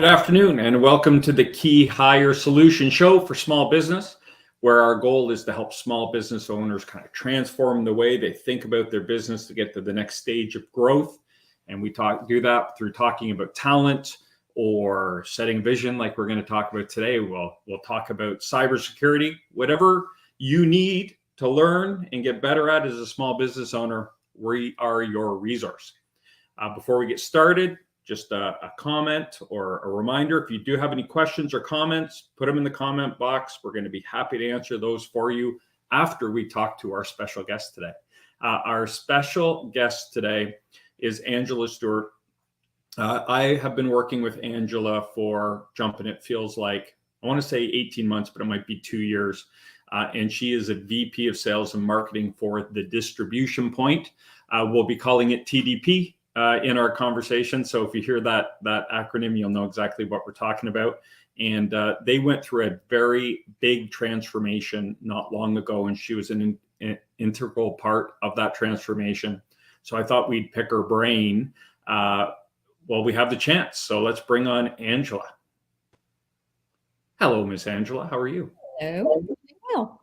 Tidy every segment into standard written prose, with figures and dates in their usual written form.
Good afternoon and welcome to the KeyHire Solution Show for small business, where our goal is to help small business owners kind of transform the way they think about their business to get to the next stage of growth. And we do that through talking about talent or setting vision like we're going to talk about today. We'll talk about cybersecurity, whatever you need to learn and get better at as a small business owner, we are your resource. Before we get started, just a comment or a reminder, if you do have any questions or comments, put them in the comment box. We're going to be happy to answer those for you after we talk to our special guest today. Our special guest today is Angi Stewart. I have been working with Angela for, it feels like, I want to say 18 months, but it might be 2 years. And she is a VP of Sales and Marketing for the Distribution Point. We'll be calling it TDP in our conversation. So if you hear that acronym, you'll know exactly what we're talking about. And they went through a very big transformation not long ago, and she was an integral part of that transformation. So I thought we'd pick her brain. Well, we have the chance. So let's bring on Angela. Hello, Miss Angela. How are you? Hello. Well,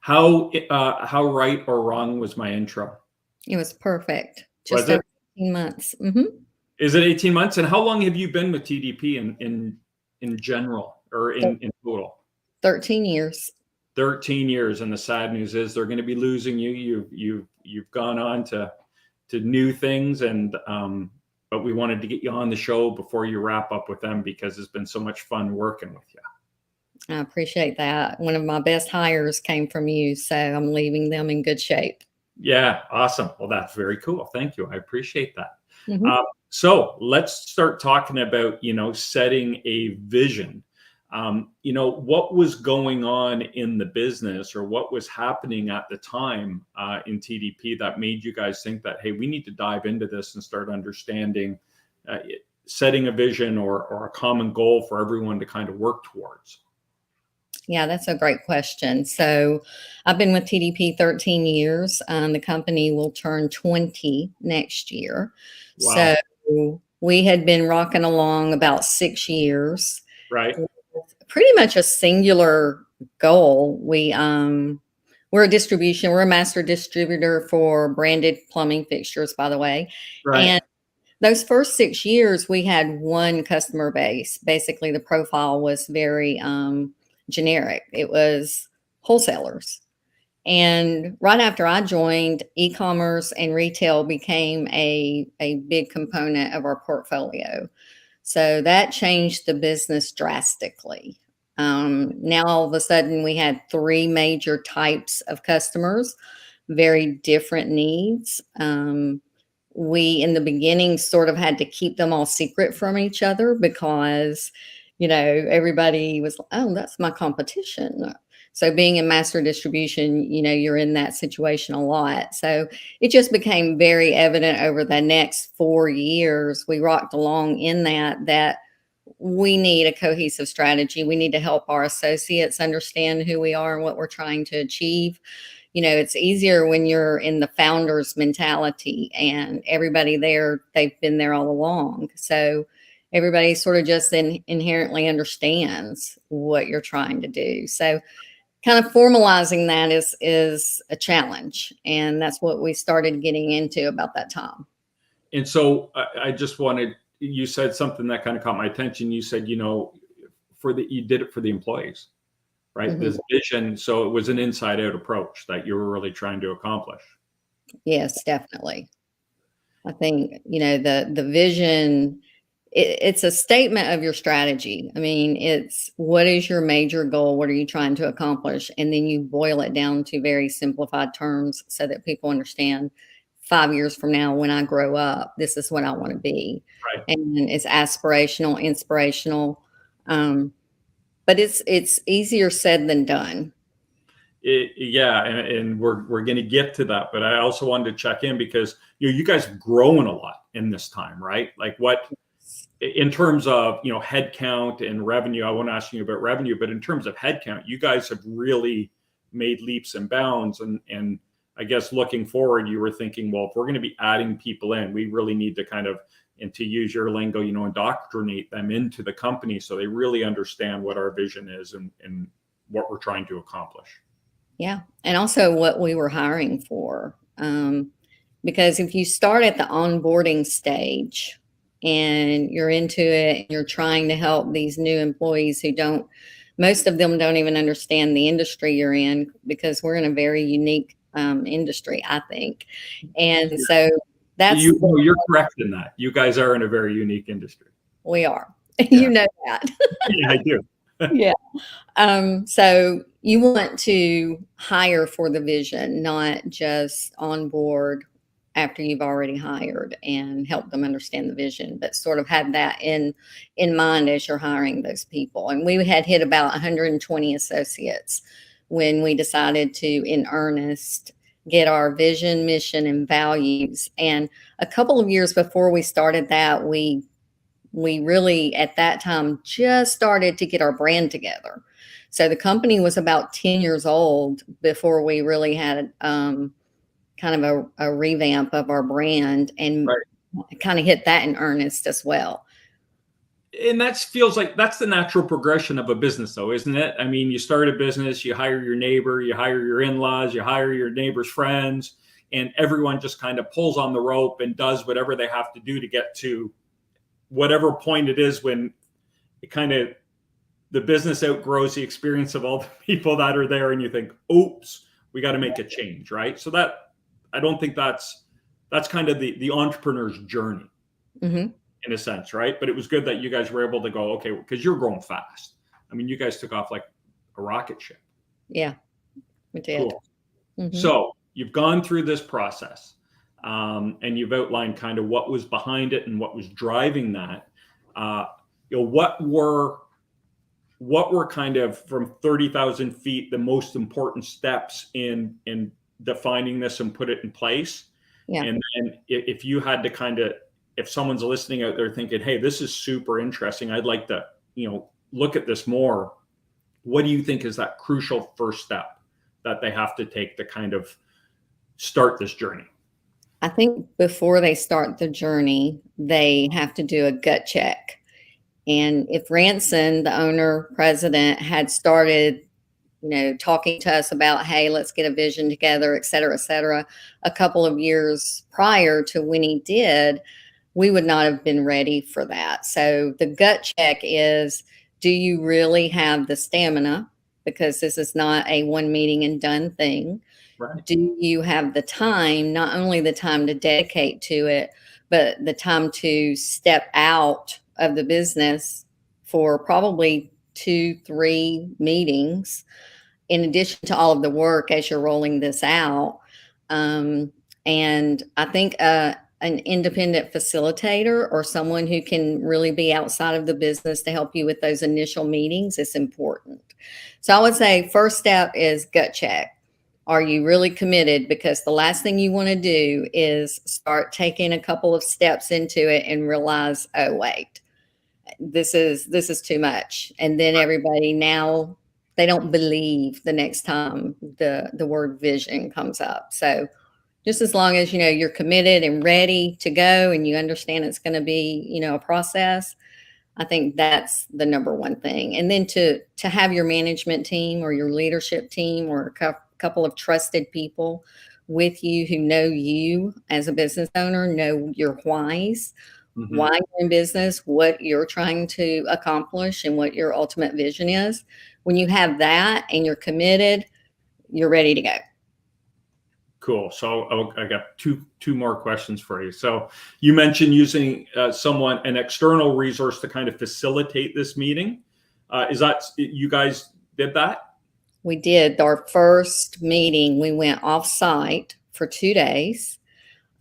how right or wrong was my intro? it was perfect. Was Just it? 18 months. Is it 18 months? And how long have you been with TDP in general or in total? 13 years. 13 years. And the sad news is they're going to be losing you. You've gone on to new things, and but we wanted to get you on the show before you wrap up with them because it's been so much fun working with you. I appreciate that. One of my best hires came from you, so I'm leaving them in good shape. Yeah, awesome. Well, that's very cool. Thank you. I appreciate that. Mhm. So let's start talking about, setting a vision. What was going on in the business, or what was happening at the time in TDP that made you guys think that, hey, we need to dive into this and start understanding setting a vision or a common goal for everyone to kind of work towards? Yeah, that's a great question. So I've been with TDP 13 years. The company will turn 20 next year. Wow. So we had been rocking along about 6 years. Right. Pretty much a singular goal. We're a master distributor for branded plumbing fixtures, by the way. Right. And those first 6 years, we had one customer base. Basically, the profile was very generic. It was wholesalers. And right after I joined, e-commerce and retail became a big component of our portfolio. So that changed the business drastically. Now, all of a sudden, we had three major types of customers, very different needs. We, in the beginning, sort of had to keep them all secret from each other because, everybody was, oh, that's my competition. So being in master distribution, you're in that situation a lot. So it just became very evident over the next 4 years. We rocked along in that we need a cohesive strategy. We need to help our associates understand who we are and what we're trying to achieve. It's easier when you're in the founder's mentality and everybody there, they've been there all along. So everybody sort of just inherently understands what you're trying to do. So kind of formalizing that is a challenge. And that's what we started getting into about that time. And so I just you said something that kind of caught my attention. You said, you did it for the employees, right? Mm-hmm. This vision. So it was an inside out approach that you were really trying to accomplish. Yes, definitely. I think, the vision, it's a statement of your strategy. I mean, it's what is your major goal? What are you trying to accomplish? And then you boil it down to very simplified terms so that people understand 5 years from now, when I grow up, this is what I want to be. Right. And it's aspirational, inspirational. But it's easier said than done. And we're going to get to that, but I also wanted to check in because you guys have grown a lot in this time, right? Like what, in terms of head count and revenue, I want to ask you about revenue, but in terms of head count, you guys have really made leaps and bounds. And I guess looking forward, you were thinking, well, if we're going to be adding people in, we really need to kind of and to use your lingo, indoctrinate them into the company so they really understand what our vision is and what we're trying to accomplish. Yeah. And also what we were hiring for. Because if you start at the onboarding stage and you're into it and you're trying to help these new employees most of them don't even understand the industry you're in, because we're in a very unique industry, I think. And so that's you're correct in that. You guys are in a very unique industry. We are. Yeah. You know that. Yeah, I do. Yeah. So you want to hire for the vision, not just onboard after you've already hired and help them understand the vision, but sort of have that in mind as you're hiring those people. And we had hit about 120 associates when we decided to, in earnest, get our vision, mission, and values. And a couple of years before we started that, we really, at that time, just started to get our brand together. So the company was about 10 years old before we really had kind of a revamp of our brand, and kind of hit that in earnest as well. And that feels like that's the natural progression of a business, though, isn't it? I mean, you start a business, you hire your neighbor, you hire your in-laws, you hire your neighbor's friends, and everyone just kind of pulls on the rope and does whatever they have to do to get to whatever point it is when it kind of the business outgrows the experience of all the people that are there, and you think, oops, we got to make a change, right? So that I don't think that's kind of the entrepreneur's journey in a sense, right? But it was good that you guys were able to go, okay, because you're growing fast. I mean, you guys took off like a rocket ship. Yeah, we did. Cool. So you've gone through this process. And you've outlined kind of what was behind it and what was driving that. What were kind of from 30,000 feet the most important steps in defining this and put it in place? Yeah. And then if you had to kind of, if someone's listening out there thinking, hey, this is super interesting, I'd like to, look at this more. What do you think is that crucial first step that they have to take to kind of start this journey? I think before they start the journey, they have to do a gut check. And if Ranson, the owner president, had started, talking to us about, hey, let's get a vision together, et cetera, a couple of years prior to when he did, we would not have been ready for that. So the gut check is, do you really have the stamina? Because this is not a one meeting and done thing. Right. Do you have the time, not only the time to dedicate to it, but the time to step out of the business for probably 2-3 meetings, in addition to all of the work as you're rolling this out? And I think an independent facilitator or someone who can really be outside of the business to help you with those initial meetings is important. So I would say first step is gut check. Are you really committed? Because the last thing you want to do is start taking a couple of steps into it and realize, oh, wait, this is too much. And then everybody now, they don't believe the next time the word vision comes up. So just as long as, you're committed and ready to go and you understand it's going to be, a process, I think that's the number one thing. And then to have your management team or your leadership team or a couple of trusted people with you who know you as a business owner, know your whys, why you're in business, what you're trying to accomplish, and what your ultimate vision is. When you have that and you're committed, you're ready to go. Cool. So I got two more questions for you. So you mentioned using an external resource to kind of facilitate this meeting. Is that you guys did that? We did. Our first meeting, we went off-site for 2 days.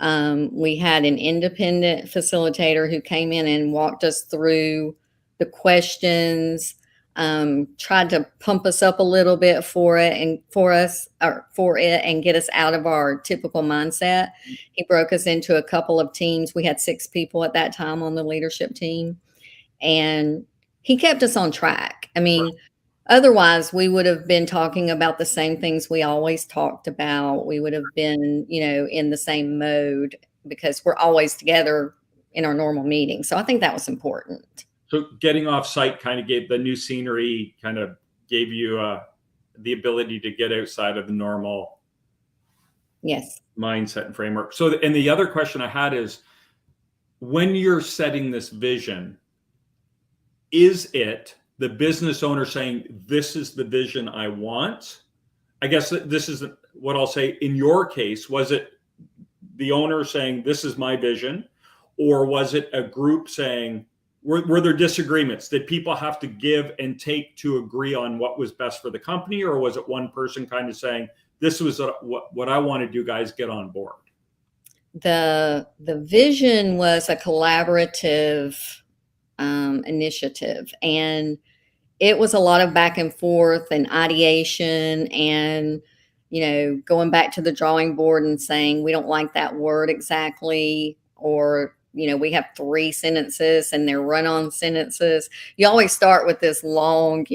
We had an independent facilitator who came in and walked us through the questions, tried to pump us up a little bit for it and get us out of our typical mindset. He broke us into a couple of teams. We had 6 people at that time on the leadership team, and he kept us on track. I mean, otherwise, we would have been talking about the same things we always talked about. We would have been, in the same mode because we're always together in our normal meetings. So I think that was important. So getting off site kind of gave the new scenery, kind of gave you the ability to get outside of the normal Yes. mindset and framework. So, and the other question I had is, when you're setting this vision, is it the business owner saying, this is the vision I want? I guess this is what I'll say. In your case, was it the owner saying, this is my vision? Or was it a group saying, were there disagreements? Did people have to give and take to agree on what was best for the company? Or was it one person kind of saying, this was what I want to do, guys, get on board? The vision was a collaborative initiative, and it was a lot of back and forth and ideation, and going back to the drawing board and saying we don't like that word exactly, or we have 3 sentences and they're run-on sentences. You always start with this long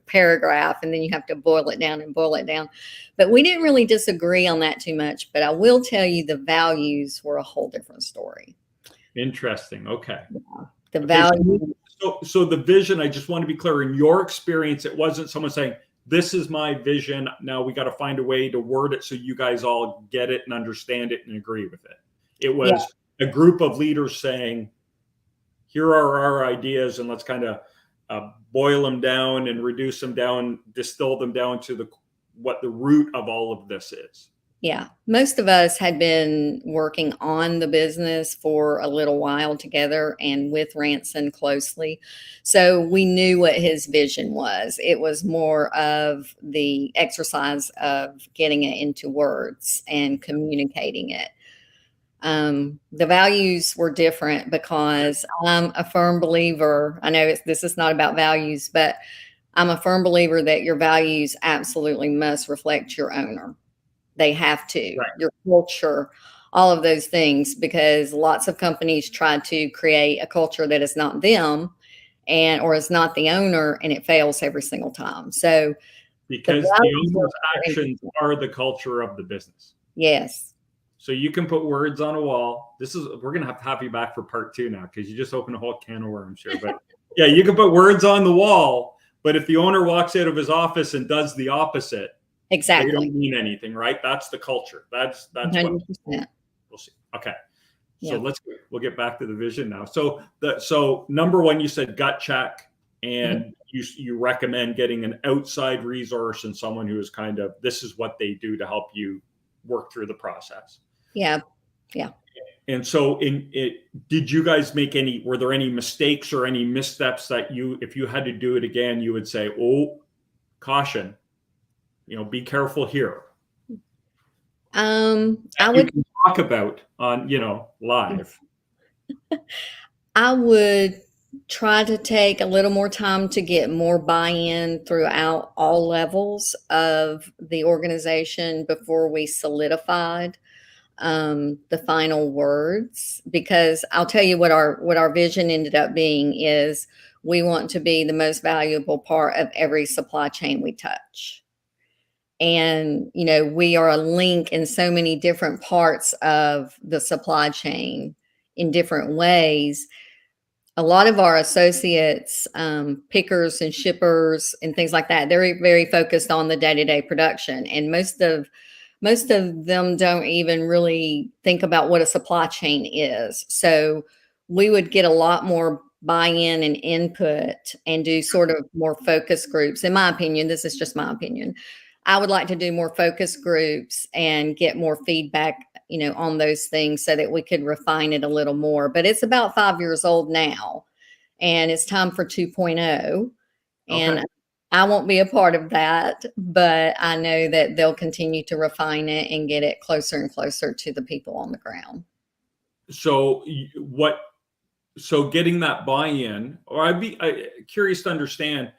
paragraph, and then you have to boil it down. But we didn't really disagree on that too much. But I will tell you, the values were a whole different story. Interesting. Okay. Yeah. The value. So the vision, I just want to be clear, in your experience, it wasn't someone saying, this is my vision. Now we got to find a way to word it so you guys all get it and understand it and agree with it. It was a group of leaders saying, here are our ideas, and let's kind of boil them down and reduce them down, distill them down to what the root of all of this is. Yeah. Most of us had been working on the business for a little while together and with Ranson closely. So we knew what his vision was. It was more of the exercise of getting it into words and communicating it. The values were different because I'm a firm believer. I know this is not about values, but I'm a firm believer that your values absolutely must reflect your owner. They have to, right. Your culture, all of those things, because lots of companies try to create a culture that is not them or is not the owner, and it fails every single time. So because the owner's actions are the culture of the business. Yes. So you can put words on a wall. We're going to have you back for part 2 now, because you just opened a whole can of worms here. But yeah, you can put words on the wall, but if the owner walks out of his office and does the opposite, exactly, they don't mean anything, right? That's the culture. That's 100%. What we'll see. Okay. So we'll get back to the vision now. So number 1, you said gut check, and you recommend getting an outside resource and someone who is kind of, this is what they do to help you work through the process. Yeah. Yeah. And so did you guys were there any mistakes or any missteps that if you had to do it again, you would say, oh, caution, be careful here? I would talk about on, live. I would try to take a little more time to get more buy-in throughout all levels of the organization before we solidified the final words, because I'll tell you what our vision ended up being is we want to be the most valuable part of every supply chain we touch. And, we are a link in so many different parts of the supply chain in different ways. A lot of our associates, pickers and shippers and things like that, they're very focused on the day-to-day production. And most of them don't even really think about what a supply chain is. So we would get a lot more buy-in and input and do sort of more focus groups. In my opinion, this is just my opinion. I would like to do more focus groups and get more feedback, on those things so that we could refine it a little more. But it's about 5 years old now, and it's time for 2.0. And I won't be a part of that, but I know that they'll continue to refine it and get it closer and closer to the people on the ground. So getting that buy-in, or I'd be curious to understand,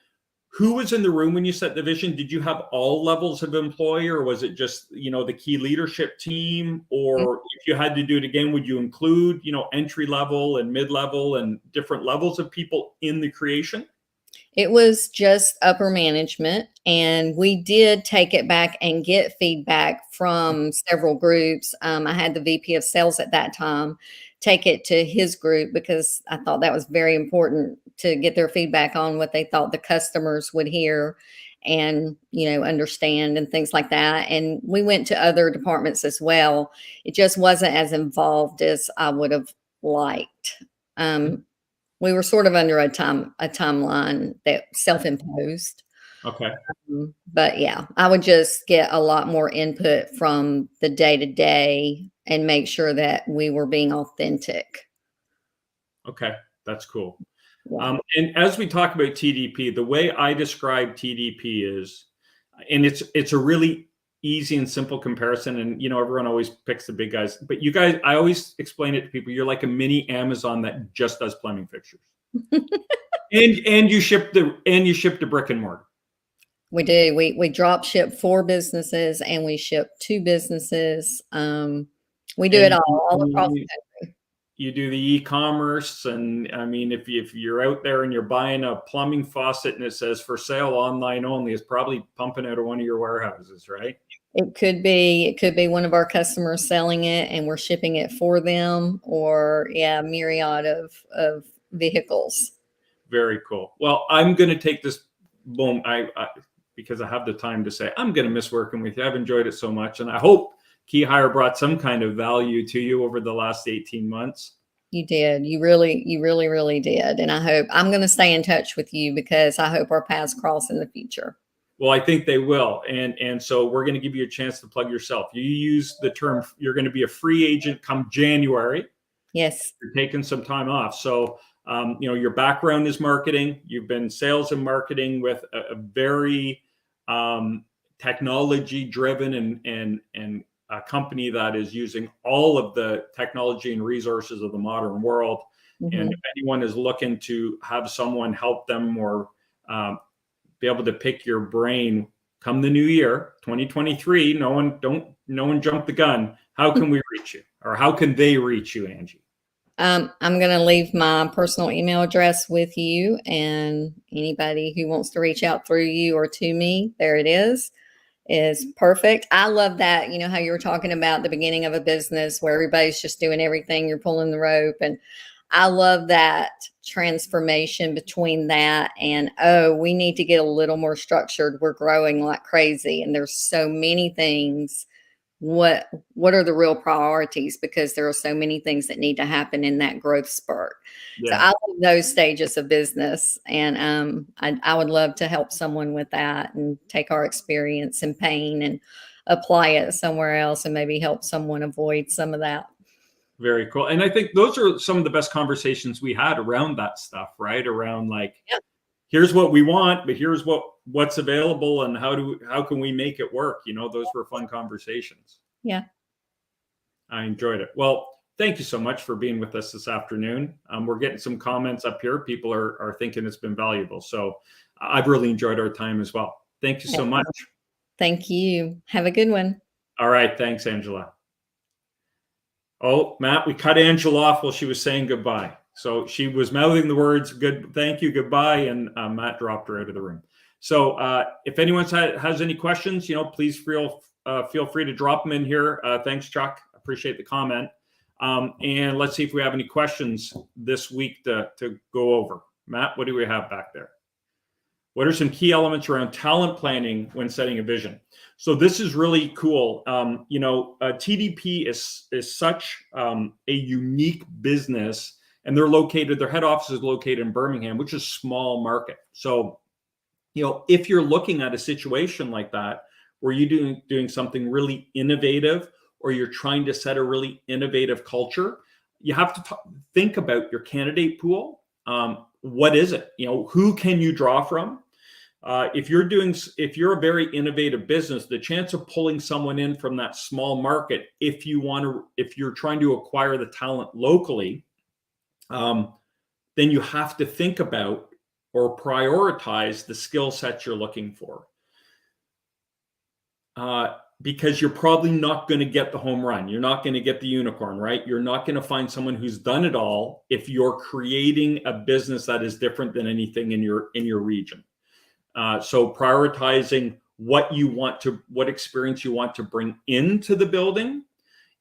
who was in the room when you set the vision? Did you have all levels of employee, or was it just, the key leadership team? Or if you had to do it again, would you include, entry level and mid-level and different levels of people in the creation? It was just upper management, and we did take it back and get feedback from several groups. I had the VP of sales at that time take it to his group because I thought that was very important to get their feedback on what they thought the customers would hear and, understand and things like that. And we went to other departments as well. It just wasn't as involved as I would have liked. We were sort of under a timeline that self-imposed. Okay. But yeah, I would just get a lot more input from the day to day and make sure that we were being authentic. Okay. That's cool. Yeah. And as we talk about TDP, the way I describe TDP is, and it's a really easy and simple comparison. And, everyone always picks the big guys, but you guys, I always explain it to people. You're like a mini Amazon that just does plumbing fixtures and you ship to brick and mortar. We do. We drop ship 4 businesses and we ship 2 businesses. We do it all across the country. You do the e-commerce, and I mean, if you're out there and you're buying a plumbing faucet and it says for sale online only, it's probably pumping out of one of your warehouses, right? It could be one of our customers selling it and we're shipping it for them, or a myriad of vehicles. Very cool. Well, I'm going to take this boom. I because I have the time to say, I'm going to miss working with you. I've enjoyed it so much. And I hope KeyHire brought some kind of value to you over the last 18 months. You did. You really, really did. And I hope I'm going to stay in touch with you because I hope our paths cross in the future. Well, I think they will. And so we're going to give you a chance to plug yourself. You use the term, you're going to be a free agent come January. Yes. You're taking some time off. So, your background is marketing. You've been sales and marketing with a very technology driven and a company that is using all of the technology and resources of the modern world. Mm-hmm. And if anyone is looking to have someone help them or be able to pick your brain come the new year, 2023, no one jump the gun. How can we reach you, or how can they reach you, Angie? I'm going to leave my personal email address with you, and anybody who wants to reach out through you or to me, there it is perfect. I love that. How you were talking about the beginning of a business where everybody's just doing everything. You're pulling the rope. And I love that transformation between that and, we need to get a little more structured. We're growing like crazy. And there's so many things. What are the real priorities? Because there are so many things that need to happen in that growth spurt. Yeah. So I love those stages of business, and I would love to help someone with that and take our experience and pain and apply it somewhere else and maybe help someone avoid some of that. Very cool. And I think those are some of the best conversations we had around that stuff, right? Around here's what we want, but here's what's available and how can we make it work? Those were fun conversations. Yeah. I enjoyed it. Well, thank you so much for being with us this afternoon. We're getting some comments up here. People are thinking it's been valuable. So I've really enjoyed our time as well. Thank you so much. Thank you. Have a good one. All right. Thanks, Angela. Oh, Matt, we cut Angela off while she was saying goodbye. So she was mouthing the words, good, thank you, goodbye, and Matt dropped her out of the room. So if anyone has any questions, please feel free to drop them in here. Thanks, Chuck. Appreciate the comment. And let's see if we have any questions this week to go over. Matt, what do we have back there? What are some key elements around talent planning when setting a vision? So this is really cool. TDP is such a unique business. And their head office is located in Birmingham, which is a small market. So, if you're looking at a situation like that, where you're doing something really innovative, or you're trying to set a really innovative culture, you have to think about your candidate pool. What is it? Who can you draw from? If you're a very innovative business, the chance of pulling someone in from that small market, if you're trying to acquire the talent locally, then you have to think about or prioritize the skill sets you're looking for. Because you're probably not going to get the home run. You're not going to get the unicorn, right? You're not going to find someone who's done it all if you're creating a business that is different than anything in your region. So prioritizing what experience you want to bring into the building,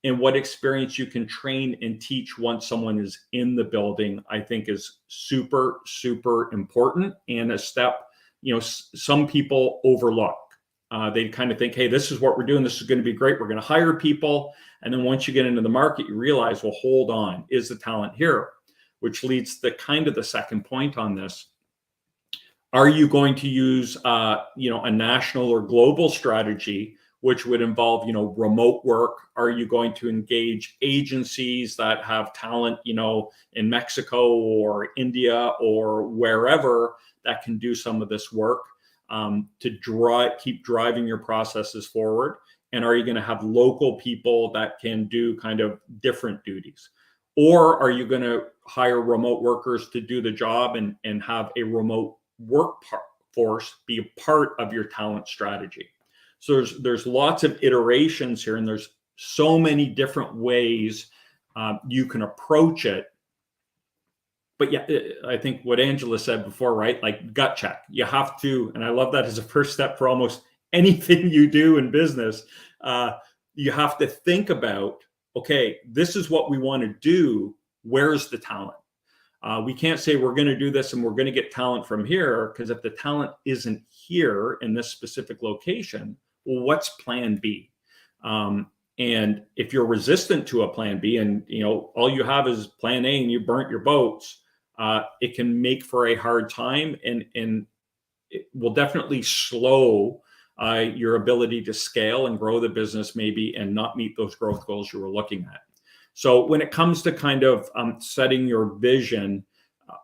and what experience you can train and teach once someone is in the building, I think is super, super important, and a step, some people overlook. They kind of think, hey, this is what we're doing. This is going to be great. We're going to hire people. And then once you get into the market, you realize, well, hold on, is the talent here? Which leads to kind of the second point on this. Are you going to use, a national or global strategy, which would involve, remote work? Are you going to engage agencies that have talent, in Mexico or India or wherever that can do some of this work to keep driving your processes forward? And are you going to have local people that can do kind of different duties? Or are you going to hire remote workers to do the job and have a remote workforce be a part of your talent strategy? So there's lots of iterations here, and there's so many different ways you can approach it. But yeah, I think what Angela said before, right? Like gut check. You have to, and I love that as a first step for almost anything you do in business. You have to think about, okay, this is what we want to do. Where's the talent? We can't say we're going to do this and we're going to get talent from here, because if the talent isn't here in this specific location, well, what's plan B? And if you're resistant to a plan B, and all you have is plan A and you burnt your boats, it can make for a hard time, and it will definitely slow your ability to scale and grow the business maybe, and not meet those growth goals you were looking at. So when it comes to kind of setting your vision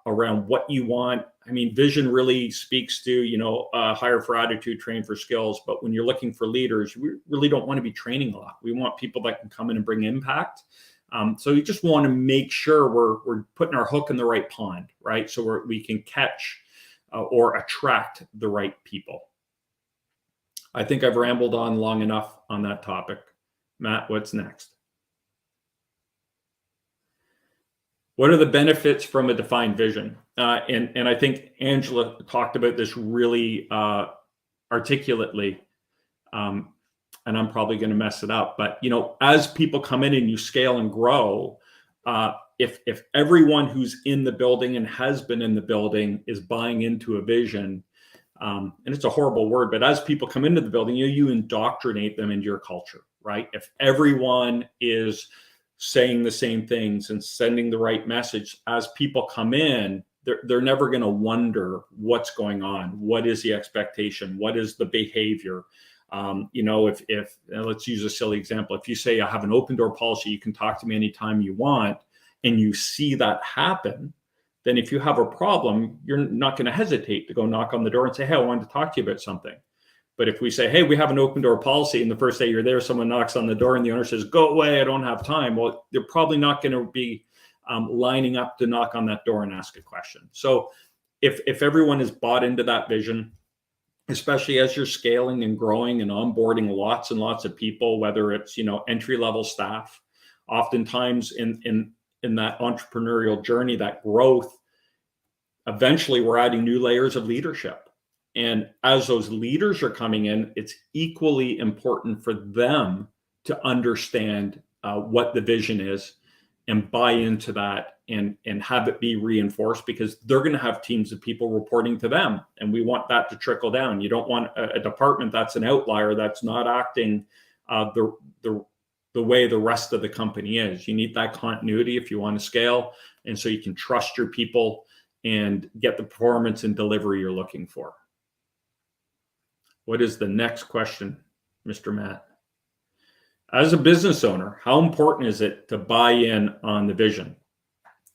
around what you want, I mean, vision really speaks to, hire for attitude, train for skills. But when you're looking for leaders, we really don't want to be training a lot. We want people that can come in and bring impact. So you just want to make sure we're putting our hook in the right pond, right? So we can catch or attract the right people. I think I've rambled on long enough on that topic. Matt, what's next? What are the benefits from a defined vision? And I think Angela talked about this really articulately, and I'm probably going to mess it up. But as people come in and you scale and grow, if everyone who's in the building and has been in the building is buying into a vision, and it's a horrible word, but as people come into the building, you indoctrinate them into your culture, right? If everyone is saying the same things and sending the right message, as people come in, they're never going to wonder what's going on. What is the expectation? What is the behavior? If let's use a silly example. If you say, I have an open door policy, you can talk to me anytime you want, and you see that happen, then if you have a problem, you're not going to hesitate to go knock on the door and say, hey, I wanted to talk to you about something. But if we say, hey, we have an open door policy, and the first day you're there, someone knocks on the door and the owner says, go away, I don't have time. Well, they're probably not going to be lining up to knock on that door and ask a question. So if everyone is bought into that vision, especially as you're scaling and growing and onboarding lots and lots of people, whether it's, entry-level staff, oftentimes in that entrepreneurial journey, that growth, eventually we're adding new layers of leadership. And as those leaders are coming in, it's equally important for them to understand what the vision is and buy into that and have it be reinforced, because they're going to have teams of people reporting to them. And we want that to trickle down. You don't want a department that's an outlier, that's not acting the way the rest of the company is. You need that continuity if you want to scale. And so you can trust your people and get the performance and delivery you're looking for. What is the next question, Mr. Matt? As a business owner, how important is it to buy in on the vision?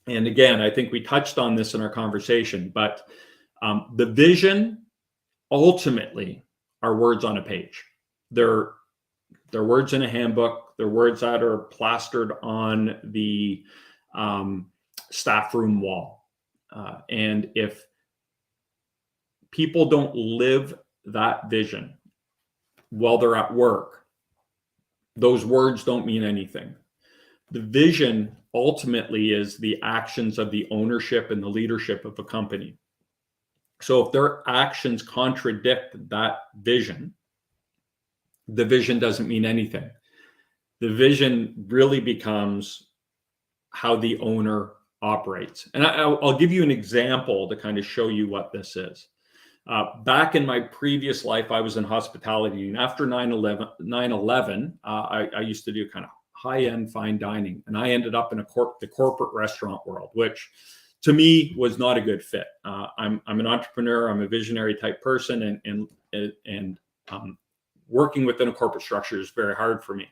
And again, I think we touched on this in our conversation, but the vision ultimately are words on a page. They're words in a handbook. They're words that are plastered on the staff room wall. And if people don't live that vision while they're at work, those words don't mean anything. The vision ultimately is the actions of the ownership and the leadership of a company. So if their actions contradict that vision, the vision doesn't mean anything. the vision really becomes how the owner operates. And I'll give you an example to kind of show you what this is. Back in my previous life, I was in hospitality, and after 9/11, I used to do kind of high-end fine dining, and I ended up in the corporate restaurant world, which to me was not a good fit. I'm an entrepreneur, I'm a visionary type person, and working within a corporate structure is very hard for me.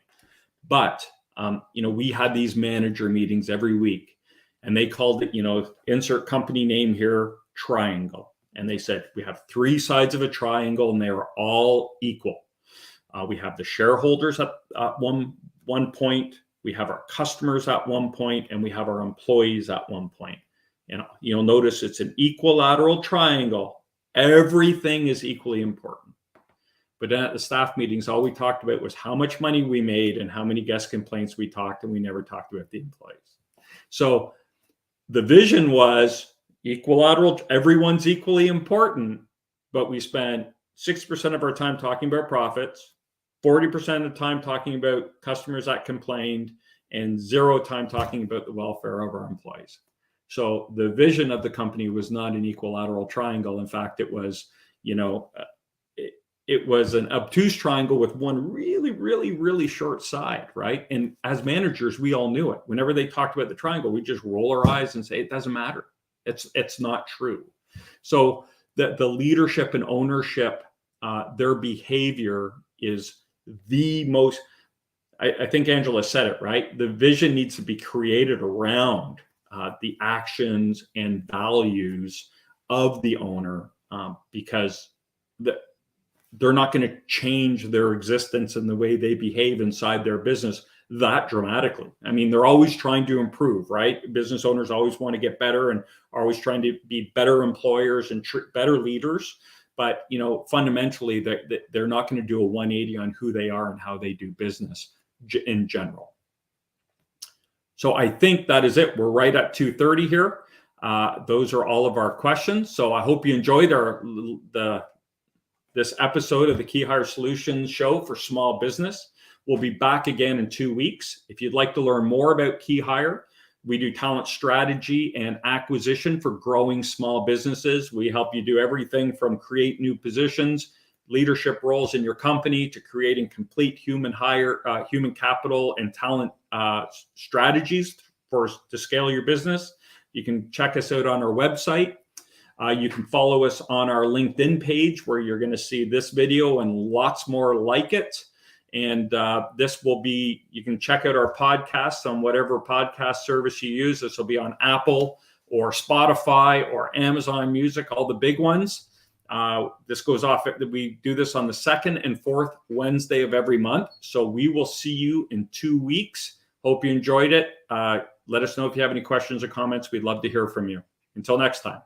But we had these manager meetings every week, and they called it, insert company name here, triangle. And they said, we have three sides of a triangle, and they are all equal. We have the shareholders at one point, we have our customers at one point, and we have our employees at one point. You'll notice it's an equilateral triangle. Everything is equally important. But then at the staff meetings, all we talked about was how much money we made and how many guest complaints we talked, and we never talked about the employees. So the vision was equilateral, everyone's equally important, but we spent 60% of our time talking about profits, 40% of the time talking about customers that complained, and 0 time talking about the welfare of our employees. So the vision of the company was not an equilateral triangle. In fact, it was, it was an obtuse triangle with one really, really, really short side, right? And as managers, we all knew it. Whenever they talked about the triangle, we just roll our eyes and say, it doesn't matter. It's not true. So the leadership and ownership, their behavior is the most, I think Angela said it, right? The vision needs to be created around the actions and values of the owner, because they're not going to change their existence and the way they behave inside their business that dramatically. I mean, they're always trying to improve, right? Business owners always want to get better and are always trying to be better employers and better leaders. But, fundamentally, they're not going to do a 180 on who they are and how they do business in general. So I think that is it. We're right at 2:30 here. Those are all of our questions. So I hope you enjoyed this episode of the KeyHire Solutions Show for small business. We'll be back again in 2 weeks. If you'd like to learn more about KeyHire, we do talent strategy and acquisition for growing small businesses. We help you do everything from create new positions, leadership roles in your company, to creating complete human capital and talent strategies to scale your business. You can check us out on our website. You can follow us on our LinkedIn page, where you're going to see this video and lots more like it. And you can check out our podcasts on whatever podcast service you use. This will be on Apple or Spotify or Amazon Music, all the big ones. This goes off. We do this on the 2nd and 4th Wednesday of every month. So we will see you in 2 weeks. Hope you enjoyed it. Let us know if you have any questions or comments. We'd love to hear from you. Until next time.